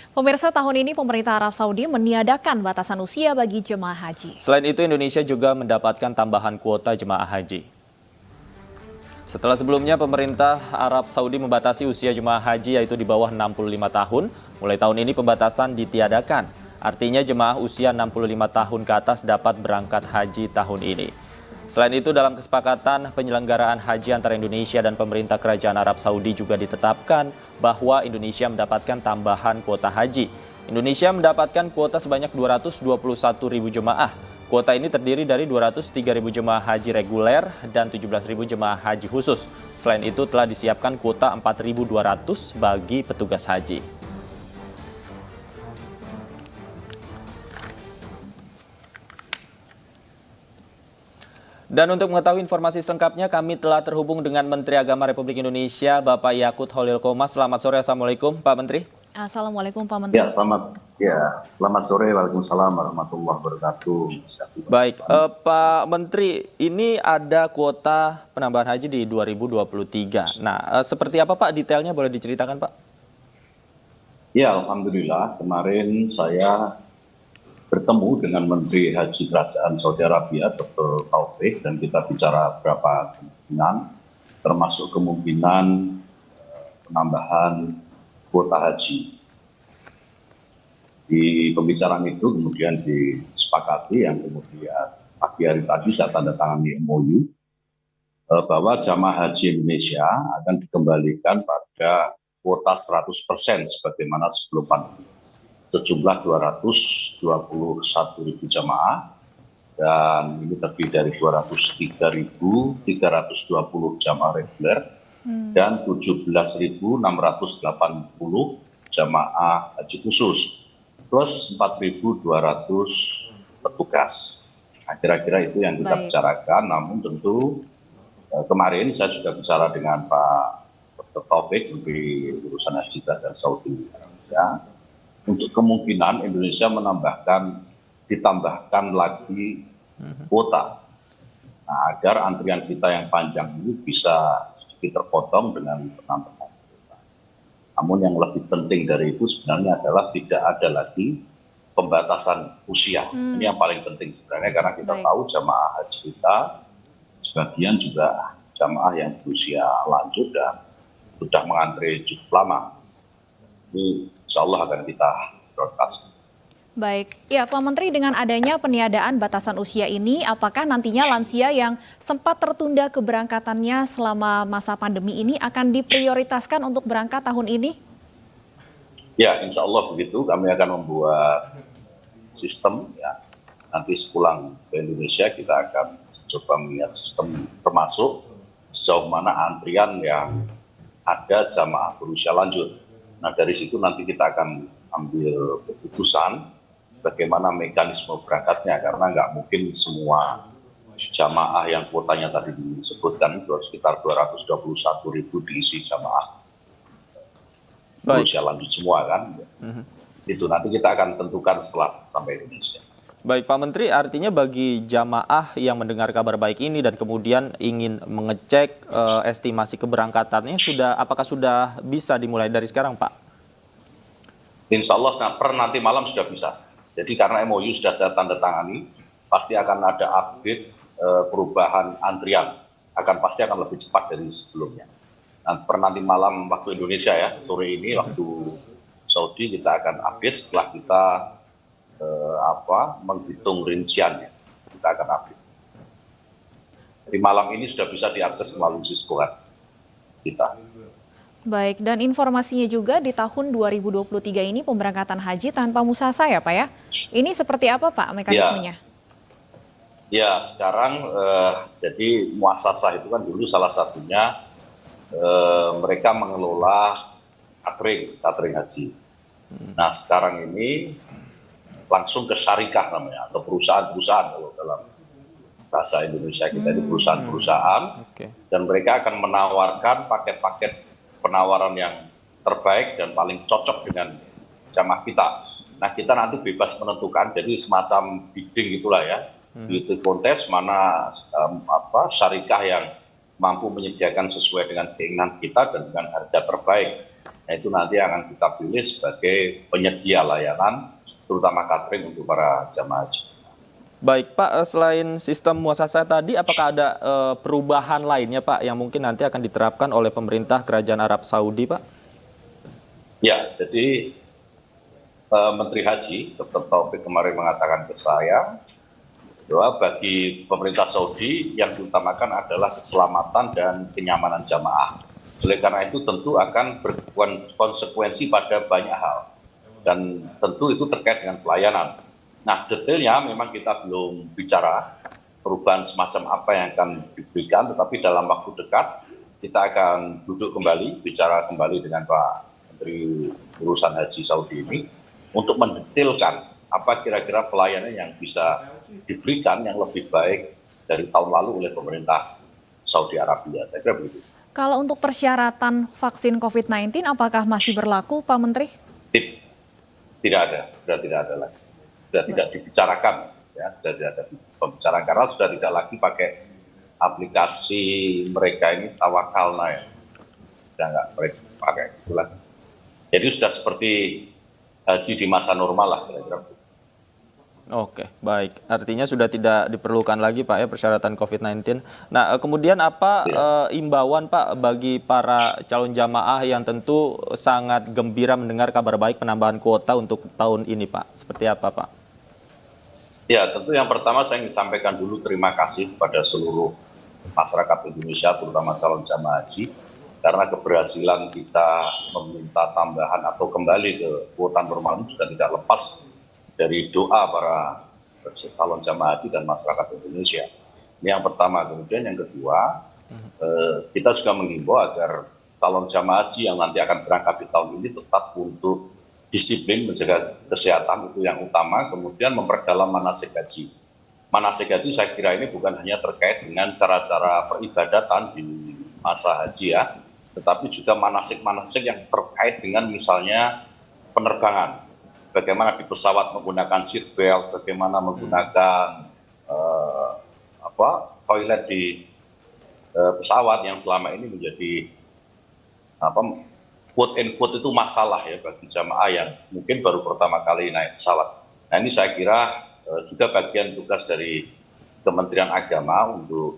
Pemirsa, tahun ini pemerintah Arab Saudi meniadakan batasan usia bagi jemaah haji. Selain itu, Indonesia juga mendapatkan tambahan kuota jemaah haji. Setelah sebelumnya pemerintah Arab Saudi membatasi usia jemaah haji yaitu di bawah 65 tahun, mulai tahun ini pembatasan ditiadakan. Artinya jemaah usia 65 tahun ke atas dapat berangkat haji tahun ini. Selain itu, dalam kesepakatan penyelenggaraan haji antara Indonesia dan pemerintah Kerajaan Arab Saudi juga ditetapkan bahwa Indonesia mendapatkan tambahan kuota haji. Indonesia mendapatkan kuota sebanyak 221.000 jemaah. Kuota ini terdiri dari 203.000 jemaah haji reguler dan 17.000 jemaah haji khusus. Selain itu telah disiapkan kuota 4.200 bagi petugas haji. Dan untuk mengetahui informasi selengkapnya, kami telah terhubung dengan Menteri Agama Republik Indonesia, Bapak Yakut Holil Qomas. Selamat sore, Assalamualaikum, Pak Menteri. Assalamualaikum, Pak Menteri. Selamat sore, Waalaikumsalam warahmatullahi wabarakatuh. Baik, Pak Menteri, ini ada kuota penambahan haji di 2023. Nah, seperti apa Pak detailnya, boleh diceritakan Pak? Ya, Alhamdulillah kemarin saya bertemu dengan Menteri Haji Kerajaan Saudi Arabia, Dr. Taufik, dan kita bicara beberapa kemungkinan, termasuk kemungkinan penambahan kuota haji. Di pembicaraan itu kemudian disepakati yang kemudian pagi hari tadi saya tanda tangani MOU bahwa jamaah haji Indonesia akan dikembalikan pada kuota 100% sebagaimana sebelum pandemi. Sejumlah 221.000 jamaah dan ini terdiri dari 203.320 jamaah reguler dan 17.680 jamaah haji khusus, plus 4.200 petugas. Nah, kira-kira itu yang kita bicarakan, namun tentu kemarin saya juga bicara dengan Pak Dr. Taufik Menteri Urusan Haji dan Saudi Arabia, untuk kemungkinan Indonesia ditambahkan lagi kuota. Nah, agar antrian kita yang panjang ini bisa sedikit terpotong dengan penambahan kuota. Namun yang lebih penting dari itu sebenarnya adalah tidak ada lagi pembatasan usia. Ini yang paling penting sebenarnya, karena kita tahu jamaah haji kita sebagian juga jamaah yang berusia lanjut dan sudah mengantri cukup lama. Ini insya Allah akan kita prioritaskan. Baik, ya Pak Menteri, dengan adanya peniadaan batasan usia ini, apakah nantinya lansia yang sempat tertunda keberangkatannya selama masa pandemi ini akan diprioritaskan untuk berangkat tahun ini? Ya, insya Allah begitu. Kami akan membuat sistem, ya. Nanti sepulang ke Indonesia kita akan coba melihat sistem, termasuk sejauh mana antrian yang ada jamaah berusia lanjut. Nah, dari situ nanti kita akan ambil keputusan bagaimana mekanisme berangkatnya, karena nggak mungkin semua jamaah yang kuotanya tadi disebutkan itu sekitar 221.000 diisi jamaah berusia lanjut semua kan. Itu nanti kita akan tentukan setelah sampai Indonesia. Baik Pak Menteri, artinya bagi jamaah yang mendengar kabar baik ini dan kemudian ingin mengecek estimasi keberangkatannya, apakah sudah bisa dimulai dari sekarang Pak? Insya Allah per nanti malam sudah bisa. Jadi karena MOU sudah saya tanda tangani, pasti akan ada update perubahan antrian, pasti akan lebih cepat dari sebelumnya. Nah, per nanti malam waktu Indonesia ya, sore ini waktu Saudi kita akan update setelah kita menghitung rinciannya, kita akan update. Di malam ini sudah bisa diakses melalui Cisco kita. Baik, dan informasinya juga di tahun 2023 ini pemberangkatan haji tanpa musasa ya Pak ya? Ini seperti apa Pak mekanismenya? Ya, sekarang jadi muasasah itu kan dulu salah satunya mereka mengelola catering haji. Nah, sekarang ini langsung ke syarikah namanya, atau perusahaan-perusahaan kalau dalam bahasa Indonesia kita ini perusahaan-perusahaan, dan mereka akan menawarkan paket-paket penawaran yang terbaik dan paling cocok dengan jamaah kita. Nah, kita nanti bebas menentukan, jadi semacam bidding itulah ya, beauty kontes mana syarikah yang mampu menyediakan sesuai dengan keinginan kita dan dengan harga terbaik. Nah, itu nanti akan kita pilih sebagai penyedia layanan, terutama catering untuk para jamaah haji. Baik Pak, selain sistem muasasah tadi, apakah ada perubahan lainnya Pak yang mungkin nanti akan diterapkan oleh pemerintah Kerajaan Arab Saudi Pak? Ya, jadi Menteri Haji Dr. Taufik kemarin mengatakan ke saya bahwa bagi pemerintah Saudi yang diutamakan adalah keselamatan dan kenyamanan jamaah. Oleh karena itu tentu akan berkonsekuensi pada banyak hal. Dan tentu itu terkait dengan pelayanan. Nah, detailnya memang kita belum bicara perubahan semacam apa yang akan diberikan, tetapi dalam waktu dekat kita akan duduk kembali, bicara kembali dengan Pak Menteri Urusan Haji Saudi ini untuk mendetailkan apa kira-kira pelayanan yang bisa diberikan yang lebih baik dari tahun lalu oleh pemerintah Saudi Arabia. Saya kira begitu. Kalau untuk persyaratan vaksin COVID-19, apakah masih berlaku, Pak Menteri? Tidak ada, sudah tidak ada lagi. Sudah tidak dibicarakan, ya, sudah tidak ada pembicaraan karena sudah tidak lagi pakai aplikasi mereka ini Tawakalna ya. Sudah nggak pakai itu lagi. Jadi sudah seperti haji di masa normal lah kira-kira. Oke, baik. Artinya sudah tidak diperlukan lagi Pak ya persyaratan COVID-19. Nah, kemudian apa imbauan Pak bagi para calon jamaah yang tentu sangat gembira mendengar kabar baik penambahan kuota untuk tahun ini Pak? Seperti apa Pak? Ya, tentu yang pertama saya ingin sampaikan dulu terima kasih kepada seluruh masyarakat Indonesia, terutama calon jamaah haji, karena keberhasilan kita meminta tambahan atau kembali ke kuota normal ini juga tidak lepas dari doa para calon jamaah haji dan masyarakat Indonesia. Ini yang pertama. Kemudian yang kedua, kita juga menghimbau agar calon jamaah haji yang nanti akan berangkat di tahun ini tetap untuk disiplin menjaga kesehatan, itu yang utama. Kemudian memperdalam manasik haji. Manasik haji saya kira ini bukan hanya terkait dengan cara-cara peribadatan di masa haji ya, tetapi juga manasik-manasik yang terkait dengan misalnya penerbangan. Bagaimana di pesawat menggunakan seat belt, bagaimana menggunakan toilet di pesawat yang selama ini menjadi quote and quote itu masalah ya bagi jamaah yang mungkin baru pertama kali naik pesawat. Nah, ini saya kira juga bagian tugas dari Kementerian Agama untuk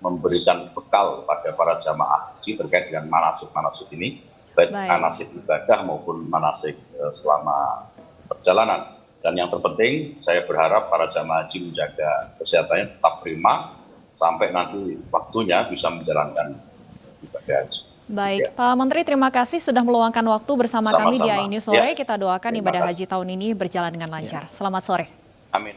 memberikan bekal pada para jamaah haji terkait dengan manasik-manasik ini, baik manasik ibadah maupun manasik selama perjalanan. Dan yang terpenting, saya berharap para jamaah haji menjaga kesehatannya tetap prima sampai nanti waktunya bisa menjalankan ibadah haji. Baik, ya. Pak Menteri, terima kasih sudah meluangkan waktu bersama kami di AI News Sore. Kita doakan ibadah haji tahun ini berjalan dengan lancar. Selamat sore. Amin.